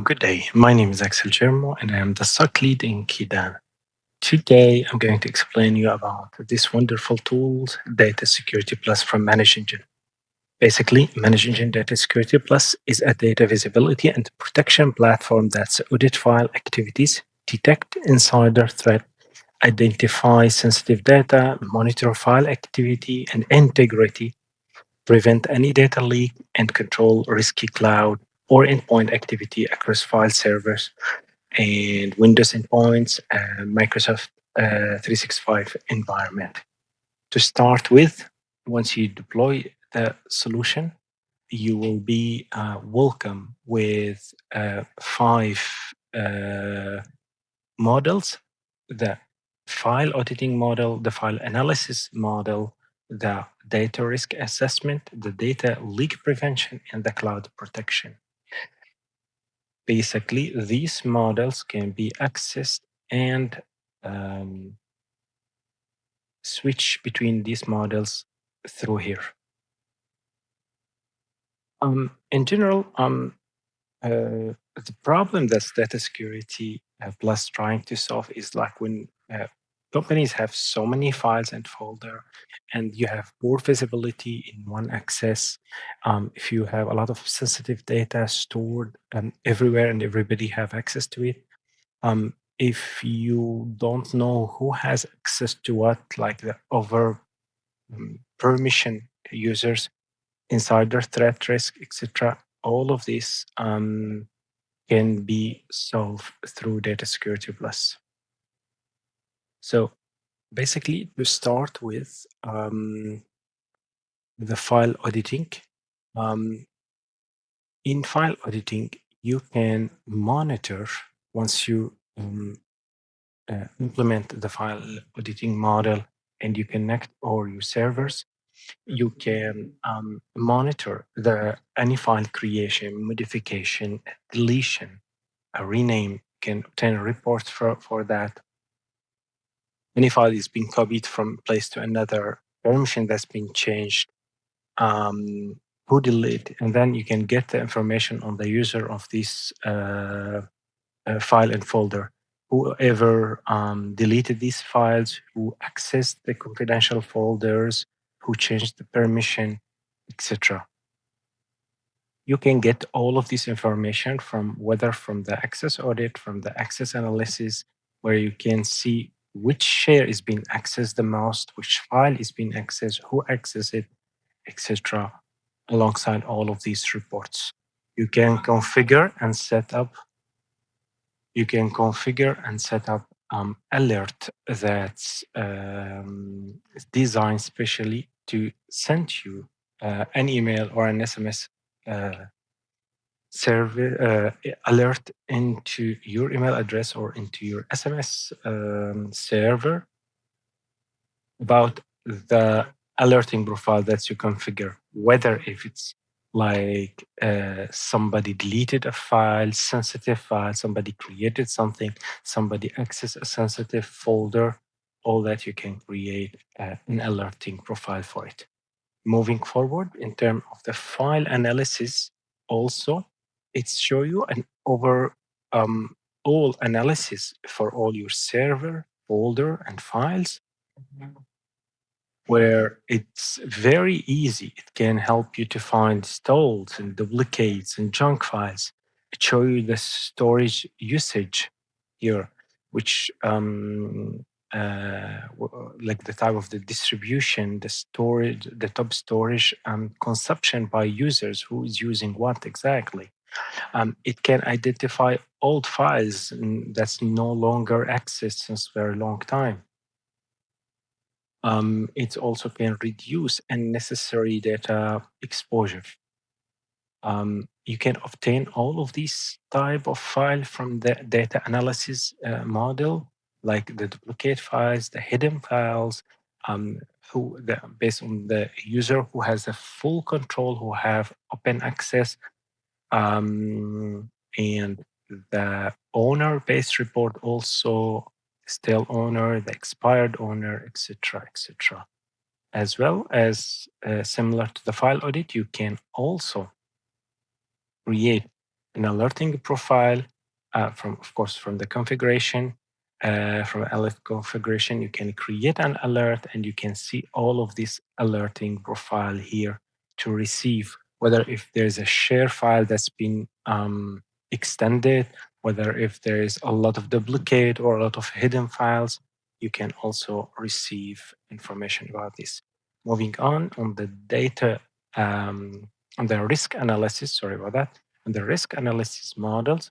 Good day. My name is Axel Germo, and I am the SOC lead in Kidan. Today, I'm going to explain you about this wonderful tool, Data Security Plus from ManageEngine. Basically, ManageEngine Data Security Plus is a data visibility and protection platform that's audit file activities, detect insider threat, identify sensitive data, monitor file activity and integrity, prevent any data leak, and control risky cloud or endpoint activity across file servers and Windows endpoints and Microsoft 365 environment. To start with, once you deploy the solution, you will be welcome with five models: the file auditing model, the file analysis model, the data risk assessment, the data leak prevention, and the cloud protection. Basically, these models can be accessed and switch between these models through here. In general, the problem that data security plus trying to solve is like when companies have so many files and folder, and you have poor visibility in one access. If you have a lot of sensitive data stored everywhere and everybody have access to it, if you don't know who has access to what, like the over permission users, insider threat risk, etc., all of this can be solved through Data Security Plus. So basically, to start with the file auditing, in file auditing, you can monitor once you implement the file auditing model and you connect all your servers, you can monitor any file creation, modification, deletion, a rename, can obtain reports for that. Any file is being copied from place to another, permission that's been changed, who delete, and then you can get the information on the user of this file and folder. Whoever deleted these files, who accessed the confidential folders, who changed the permission, etc. You can get all of this information from whether from the access audit, from the access analysis, where you can see which share is being accessed the most, which file is being accessed, who accessed it, etc. Alongside all of these reports. You can configure and set up alert that's designed specially to send you an email or an SMS alert into your email address or into your SMS server about the alerting profile that you configure, whether if it's like somebody deleted a file, sensitive file, somebody created something, somebody accessed a sensitive folder, all that you can create an alerting profile for it. Moving forward, in terms of the file analysis, also, it show you an all analysis for all your server, folder, and files, where it's very easy. It can help you to find stalls and duplicates and junk files. It show you the storage usage here, which like the type of the distribution, the storage, the top storage consumption by users, who is using what exactly. It can identify old files that's no longer accessed since a very long time. It also can reduce unnecessary data exposure. You can obtain all of these type of file from the data analysis model, like the duplicate files, the hidden files, based on the user who has the full control, who have open access, and the owner-based report also, still owner, the expired owner, etc., etc. As well as similar to the file audit, you can also create an alerting profile of course, from the configuration. From alert configuration, you can create an alert and you can see all of this alerting profile here to receive whether if there's a share file that's been extended, whether if there is a lot of duplicate or a lot of hidden files, you can also receive information about this. Moving on the data, on the risk analysis, sorry about that, on the risk analysis models,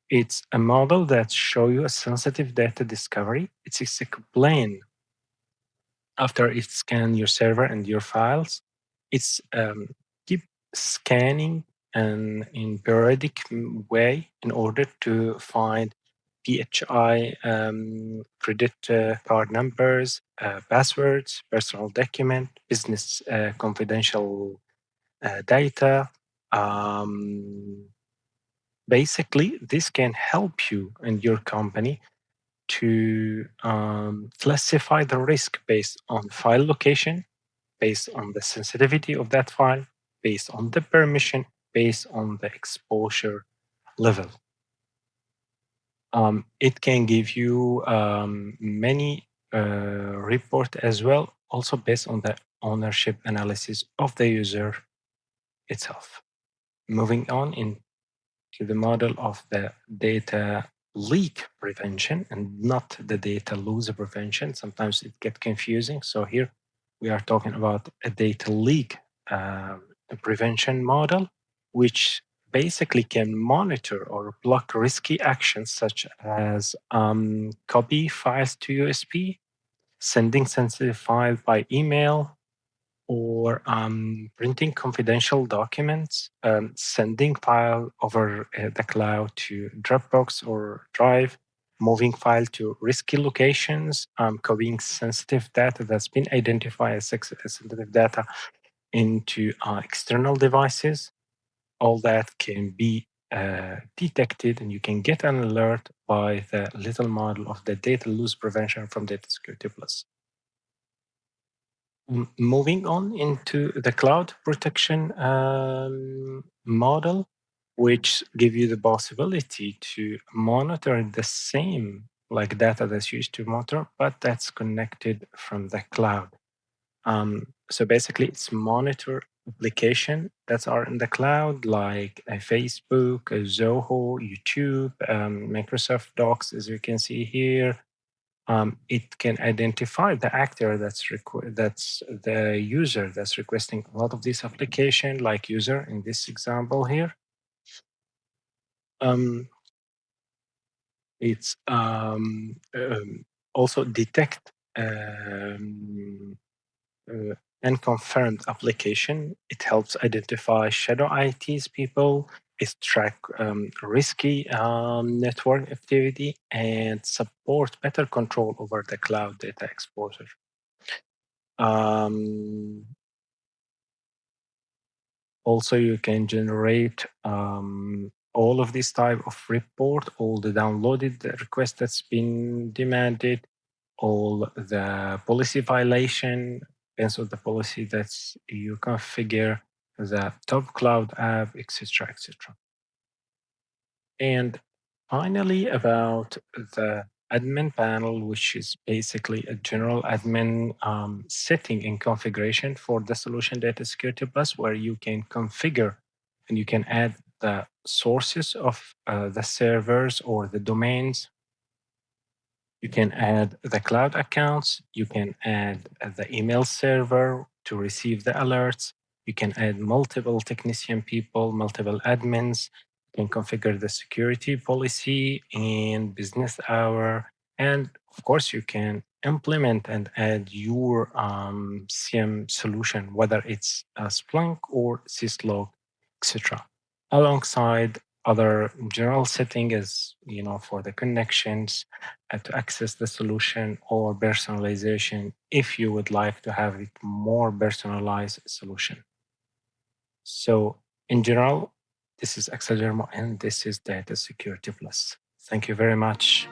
it's a model that show you a sensitive data discovery. It's explain after it scan your server and your files. It's keep scanning and in periodic way in order to find PHI, credit card numbers, passwords, personal document, business confidential data. Um, Basically, this can help you and your company to classify the risk based on file location, based on the sensitivity of that file, based on the permission, based on the exposure level. It can give you many report as well, also based on the ownership analysis of the user itself. Moving on into the model of the data leak prevention and not the data loss prevention. Sometimes it gets confusing. So here we are talking about a data leak prevention model, which basically can monitor or block risky actions such as copy files to USB, sending sensitive files by email, or printing confidential documents, sending file over the cloud to Dropbox or Drive, moving file to risky locations, copying sensitive data that's been identified as sensitive data into external devices. All that can be detected, and you can get an alert by the little model of the data loss prevention from Data Security Plus. Moving on into the cloud protection model, which give you the possibility to monitor the same like data that's used to monitor, but that's connected from the cloud. So basically, it's monitor application that are in the cloud, like a Facebook, a Zoho, YouTube, Microsoft Docs, as you can see here. It can identify the actor that's the user that's requesting a lot of this application, like user in this example here. It's also detect unconfirmed application. It helps identify shadow ITs people. It track risky network activity and support better control over the cloud data exposure. Um, Also, you can generate all of this type of report, all the downloaded request that's been demanded, all the policy violation, depends on the policy that's you configure, the top cloud app, etc., etc. And finally, about the admin panel, which is basically a general admin setting and configuration for the solution Data Security Plus, where you can configure and you can add the sources of the servers or the domains. You can add the cloud accounts. You can add the email server to receive the alerts. You can add multiple technician people, multiple admins. You can configure the security policy and business hour. And of course, you can implement and add your CM solution, whether it's Splunk or Syslog, etc. Alongside other general setting is, for the connections to access the solution or personalization if you would like to have it more personalized solution. So in general, this is Axel and this is Data Security Plus. Thank you very much.